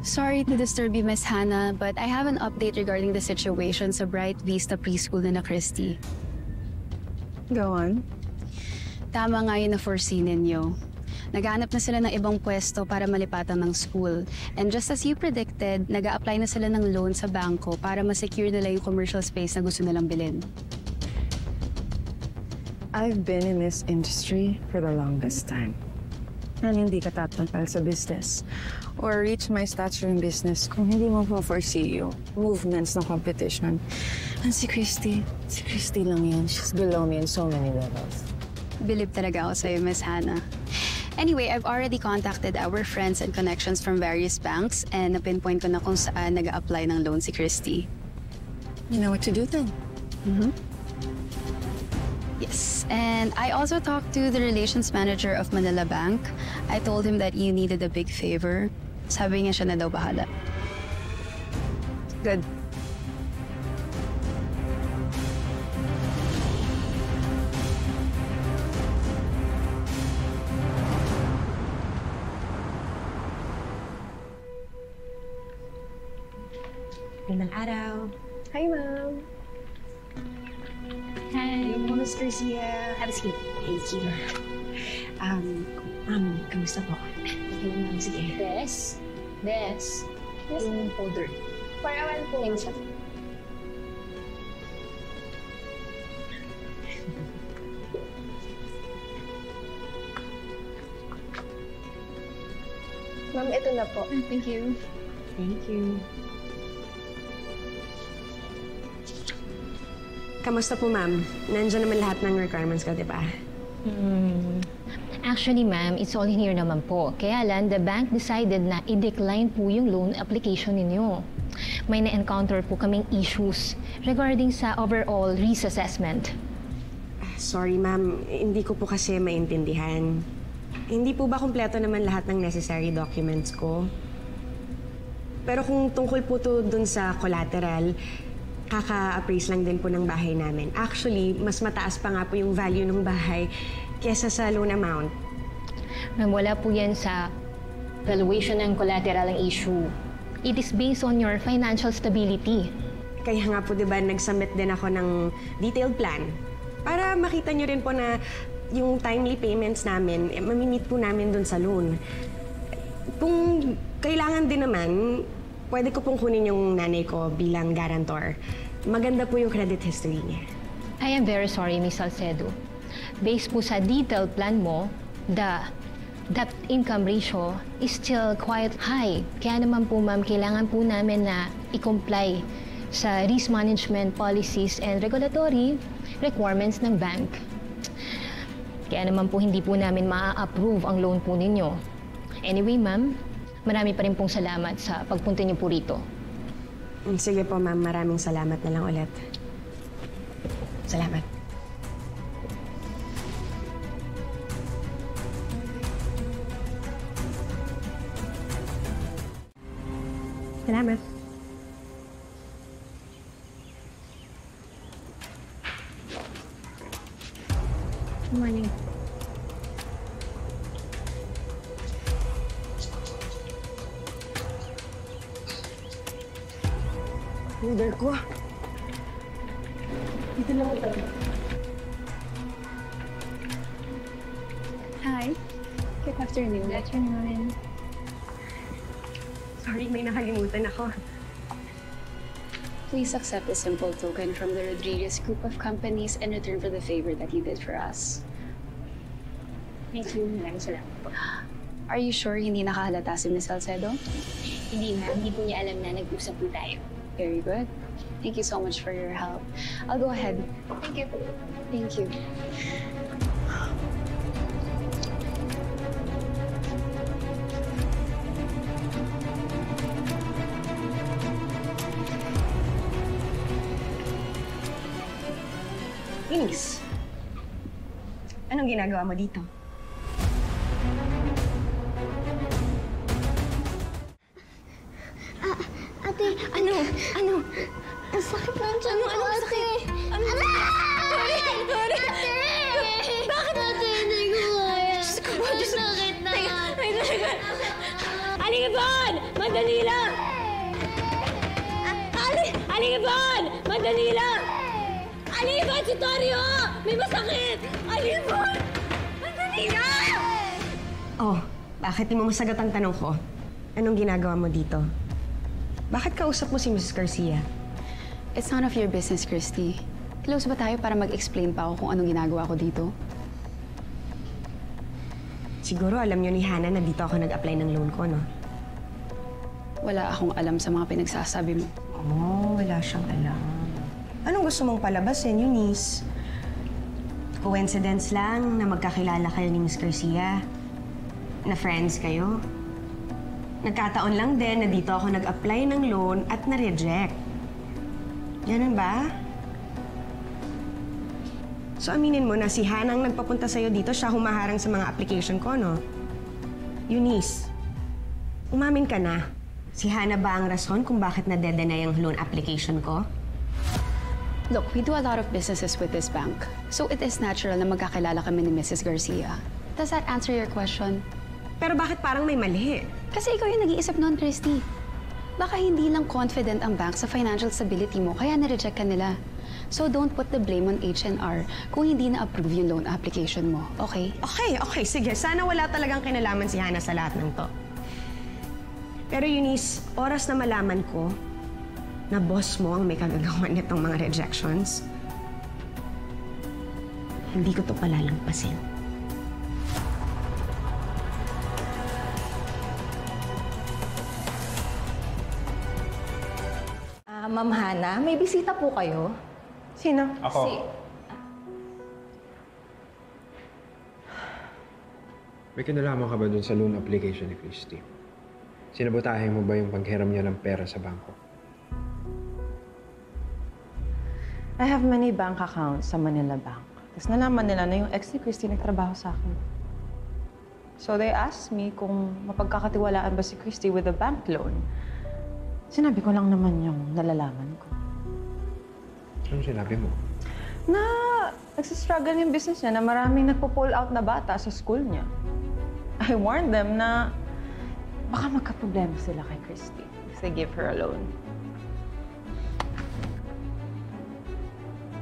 Sorry to disturb you, Miss Hannah, but I have an update regarding the situation sa Bright Vista Preschool na Christy. Go on. Tama nga yun na foresee ninyo. Naghahanap na sila ng ibang pwesto para malipatan ng school. And just as you predicted, nag-a-apply na sila ng loan sa bangko para ma-secure nila yung commercial space na gusto nilang bilhin. I've been in this industry for the longest time. And hindi ka tatangal sa business or reach my stature in business kung hindi mo foresee yung movements ng competition. And si Christy lang yan. She's below me in so many levels. Believe talaga ako sa'yo, Miss Hannah. Anyway, I've already contacted our friends and connections from various banks and napinpoint ko na kung saan nag-a-apply ng loan si Christy. You know what to do then? Mm-hmm. Yes, and I also talked to the relations manager of Manila Bank. I told him that you needed a big favor. Sabi niya siya na daw bahala. Good. Magandang araw. Hi, Ma'am. Hi. Miss Garcia. Have a seat. Thank you. Ma'am, kamusta po? Okay, ma'am. Sige. Yes. Yung folder. Parawan po. Thanks, sir. Ma'am, ito na po. Thank you. Thank you. Kamusta po, ma'am? Nandiyan naman lahat ng requirements ko, di ba? Actually, ma'am, it's all in here naman po. Kaya lang, the bank decided na i-decline po yung loan application ninyo. May na-encounter po kaming issues regarding sa overall risk assessment. Sorry, ma'am. Hindi ko po kasi maintindihan. Hindi po ba kumpleto naman lahat ng necessary documents ko? Pero kung tungkol po to dun sa collateral, kaka-appraise lang din po ng bahay namin. Actually, mas mataas pa nga po yung value ng bahay kesa sa loan amount. Ma'am, wala po yan sa valuation ng collateral ang issue. It is based on your financial stability. Kaya nga po, di ba, nag-submit din ako ng detailed plan para makita nyo rin po na yung timely payments namin, mamimit po namin dun sa loan. Kung kailangan din naman, pwede ko pong kunin yung nanay ko bilang guarantor. Maganda po yung credit history niya. I am very sorry, Miss Salcedo. Based po sa detailed plan mo, the debt-income ratio is still quite high. Kaya naman po, ma'am, kailangan po namin na i-comply sa risk management policies and regulatory requirements ng bank. Kaya naman po hindi po namin ma-approve ang loan po ninyo. Anyway, ma'am, marami pa rin pong salamat sa pagpunta niyo po rito. Sige po, ma'am. Maraming salamat na lang ulit. Salamat. Salamat. Good morning. Order ko. Dito lang ito. Hi. Good afternoon. Good afternoon. Sorry, may nakalimutan ako. Please accept a simple token from the Rodriguez Group of Companies in return for the favor that you did for us. Thank you. Maraming salamat po. Are you sure hindi nakahalata si Ms. Salcedo? Hindi, ma'am. Hindi po niya alam na nag-usap po tayo. Very good. Thank you so much for your help. I'll go ahead. Thank you. Thank you. Inis, anong ginagawa mo dito? Ate, ano? Ang sakit ng tiyan mo. Ano ang sakit? Sorry! Ate! Bakit ate? Hindi ko kaya. Diyos ko, sakit na. Halika doon! Madali lang! Alibon! Madali lang! Alibon, si Torio! May masakit! Alibon! Madali lang! Oh, bakit di mo masagot ang tanong ko? Anong ginagawa mo dito? Bakit kausap mo si Mrs. Garcia? It's none of your business, Christy. Close ba tayo para mag-explain pa ako kung anong ginagawa ko dito? Siguro alam niyo ni Hannah na dito ako nag-apply ng loan ko, no? Wala akong alam sa mga pinagsasabi mo. Oh, wala siyang alam. Anong gusto mong palabasin, Eunice? Coincidence lang na magkakilala kayo ni Miss Garcia? Na friends kayo? Nagkataon lang din na dito ako nag-apply ng loan at na-reject. Ganun ba? So aminin mo na si Hannah ang nagpapunta sa'yo dito, siya humaharang sa mga application ko, no? Eunice, umamin ka na. Si Hannah ba ang rason kung bakit na-deny ang loan application ko? Look, we do a lot of businesses with this bank. So it is natural na magkakilala kami ni Mrs. Garcia. Does that answer your question? Pero bakit parang may mali? Kasi ikaw yung nag-iisip noon, Christy. Baka hindi lang confident ang bank sa financial stability mo, kaya na-reject ka nila. So don't put the blame on H&R kung hindi na-approve yung loan application mo, okay? Okay, sige. Sana wala talagang kinalaman si Hannah sa lahat ng to. Pero Eunice, oras na malaman ko na boss mo ang may kagagawan nitong mga rejections, hindi ko to palalampasin. Ma'am Hannah, may bisita po kayo? Sino? Ako. May kinalaman ka ba dun sa loan application ni Christy? Sinabotahin mo ba yung paghiram niya ng pera sa bangko? I have many bank accounts sa Manila Bank. Tapos nalaman nila na yung ex ni Christy nagtrabaho sa akin. So they asked me kung mapagkakatiwalaan ba si Christy with a bank loan. Sinabi ko lang naman yung nalalaman ko. Anong sinabi mo? Na nagsistruggle yung business niya, na maraming nagpo-pull out na bata sa school niya. I warned them na baka magka-problema sila kay Christy if they give her a loan.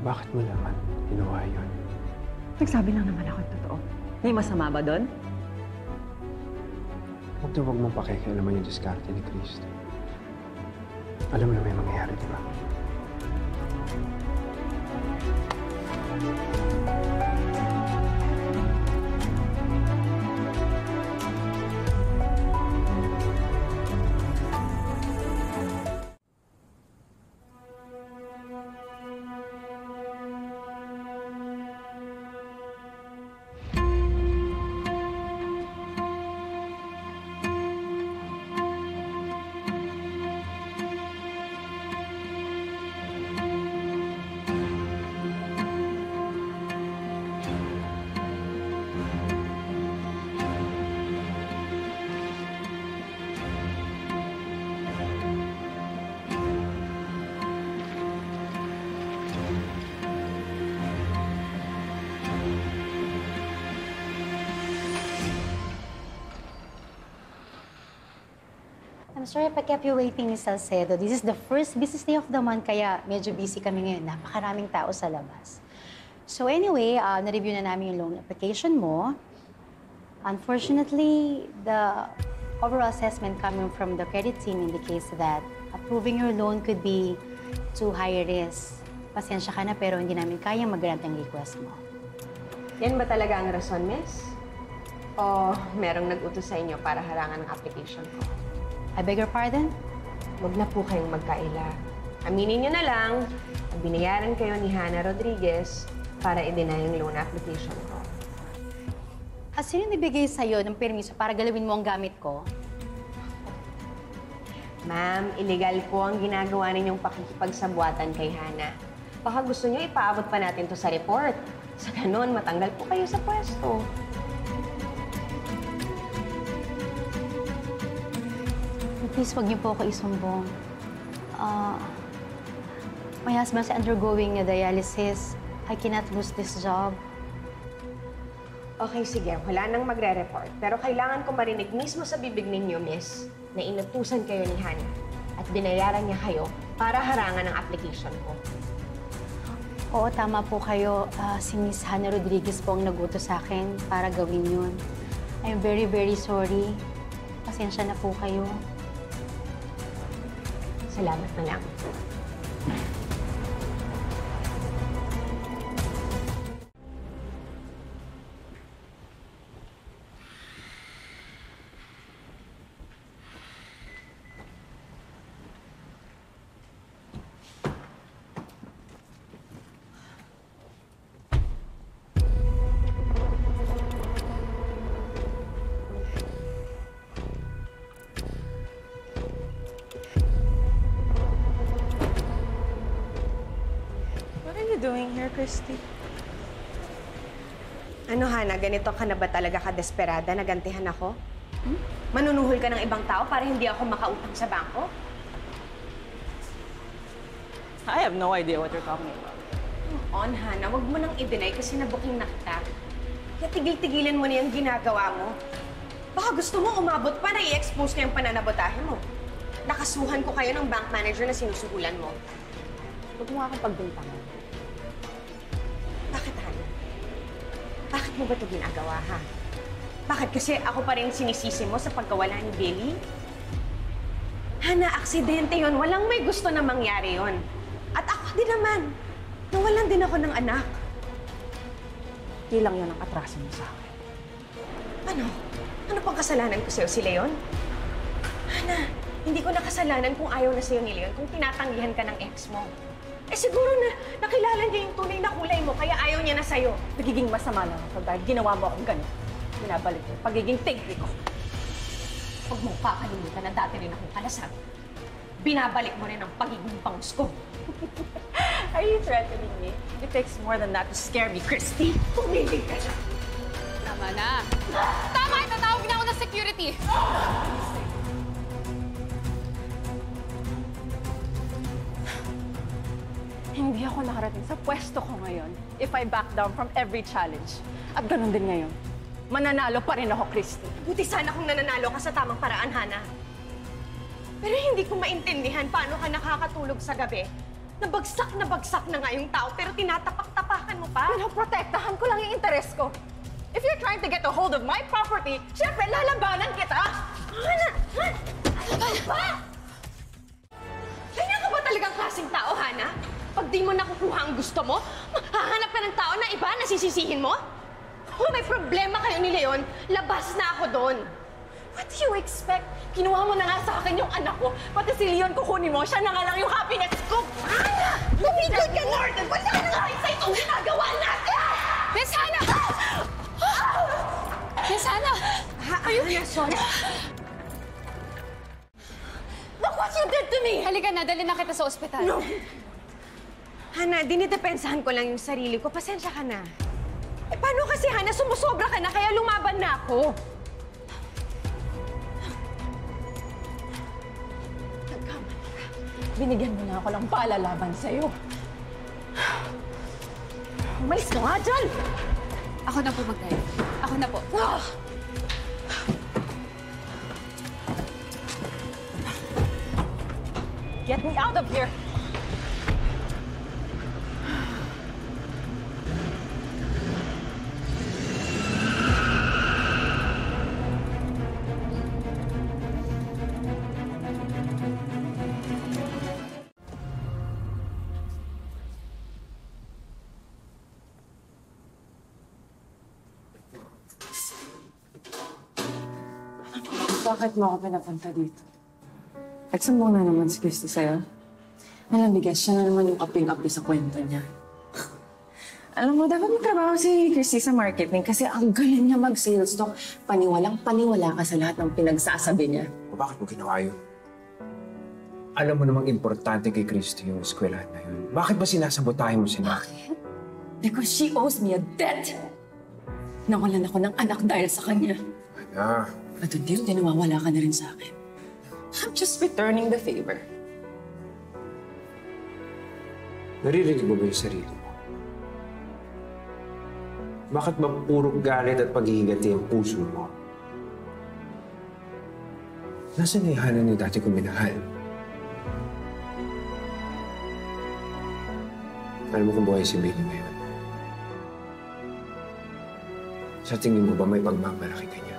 Bakit mo naman ginawa yun? Nagsabi lang naman ako yung totoo. May masama ba doon? Huwag mong pakikialaman yung diskarte ni Christy. Alam mo na may mangyayari, di ba? I'm sorry if I kept you waiting, Miss Salcedo. This is the first business day of the month, kaya medyo busy kami ngayon. Napakaraming tao sa labas. So anyway, na-review na namin yung loan application mo. Unfortunately, the overall assessment coming from the credit team indicates that approving your loan could be too high risk. Pasensya ka na, pero hindi namin kayang mag-grant ang request mo. Yan ba talaga ang rason, miss? O merong nag-utos sa inyo para harangan ang application ko? I beg your pardon? Huwag na po kayong magkaila. Aminin niyo na lang na binayaran kayo ni Hannah Rodriguez para i-deny yung loan application ko. At sino nabigay sa'yo ng permiso para galawin mo ang gamit ko? Ma'am, illegal po ang ginagawa ninyong pakikipagsabwatan kay Hannah. Baka gusto niyo ipaabot pa natin to sa report. Sa ganun, matanggal po kayo sa pwesto. Please, wag niyo po ako isumbong. My husband's undergoing a dialysis. I cannot lose this job. Okay, sige. Wala nang magre-report. Pero kailangan ko marinig mismo sa bibig ninyo, miss, na inutusan kayo ni Hana at binayaran niya kayo para harangan ang application ko. Oo, tama po kayo. Si Miss Hana Rodriguez po ang nagutos sa akin para gawin yun. I'm very, very sorry. Pasensya na po kayo. Salamat na lang. What are you doing here, Christy? Ano, Hana? Ganito ka na ba talaga ka-desperada? Nagantihan ako? Manunuhol ka ng ibang tao para hindi ako makautang sa bangko? I have no idea what you're talking about. On, Hana. Huwag mo nang i-deny kasi nabuking na kita. Kaya tigil-tigilan mo na yung ginagawa mo. Baka gusto mo umabot pa na i-expose ko yung pananabotahe mo. Nakasuhan ko kayo ng bank manager na sinusuhulan mo. Huwag mo akong pagbintangan. Bakit, Hana? Bakit mo ba ito ginagawa, ha? Bakit? Kasi ako pa rin sinisisi mo sa pagkawala ni Billy? Hana, aksidente yon. Walang may gusto na mangyari yon. At ako din naman. Nawalan din ako ng anak. Di lang yun ang atraso mo sa akin. Ano? Ano pang kasalanan ko sa'yo, si Leon? Hana, hindi ko nakasalanan kung ayaw na sa'yo ni Leon, kung tinatanggihan ka ng ex mo. Eh siguro na nakilala niya yung tunay na kulay mo, kaya ayaw niya na sa'yo. Nagiging masama lang ako dahil ginawa mo akong ganun. Binabalik mo yung pagiging tigri ko. Huwag mong kakalimutan na dati rin akong kalasag. Binabalik mo rin ang pagiging bangus ko. Are you threatening me? It takes more than that to scare me, Christy. Tumigil ka dyan. Tama na. Tama! Itatawag na ako ng security. Hindi ako nakarating sa pwesto ko ngayon if I back down from every challenge. At ganun din ngayon. Mananalo pa rin ako, Christy. Buti sana kung nananalo ka sa tamang paraan, Hana. Pero hindi ko maintindihan paano ka nakakatulog sa gabi. Nabagsak na nga yung tao, pero tinatapak-tapakan mo pa. Pinoprotektahan ko lang yung interes ko. If you're trying to get a hold of my property, syempre lalabanan kita! Hana! Ano ba? Ganyan ka ba talagang klaseng tao, Hana? Pag di mo nakukuha ang gusto mo, hahanap ka ng tao na iba na sisisihin mo? Kung may problema kayo ni Leon, labas na ako doon. What do you expect? Kinuha mo na nga sa akin yung anak ko. Pati si Leon kukunin mo, siya na nga lang yung happiness ko. Hana! Tumigil ka na! Wala na nga rin sa itong ginagawa natin! Miss Hana! Miss Hana! Hana, sorry. Look what you did to me! Halika na, dali na kita sa ospital. No! Hana, dinidepensahan ko lang yung sarili ko. Pasensya ka na. Eh, paano kasi, Hana? Sumusobra ka na, kaya lumaban na ako. Nagkamali ka. Binigyan mo na ako ng palalaban sa'yo. Umalis ka nga dyan! Ako na po magkaya. Ako na po. Get me out of here! Bakit mo ako pinapunta dito? Nagsumbong na naman si Christy sa'yo. Alam, bigas siya na naman yung kaping-api sa kwento niya. Alam mo, dapat magtrabaho si Christy sa marketing kasi ang galing niya mag-sales, Dok. Paniwalang-paniwala ka sa lahat ng pinagsasabi niya. O bakit mo ginawa yun? Alam mo namang importante kay Christy yung eskwelahan na yun. Bakit ba sinasabotahin mo sila? Bakit? Because she owes me a debt. Nawalan ako ng anak dahil sa kanya. Ana. At until nawawala ka na rin sa akin. I'm just returning the favor. Naririnig mo ba yung sarili mo? Bakit ba puro galit at paghihigati ang puso mo? Nasaan na yung Hana ni dati kong minahal? Alam mo kung buhay si Billy ngayon. Sa tingin mo ba may pagmamalaki ka niya?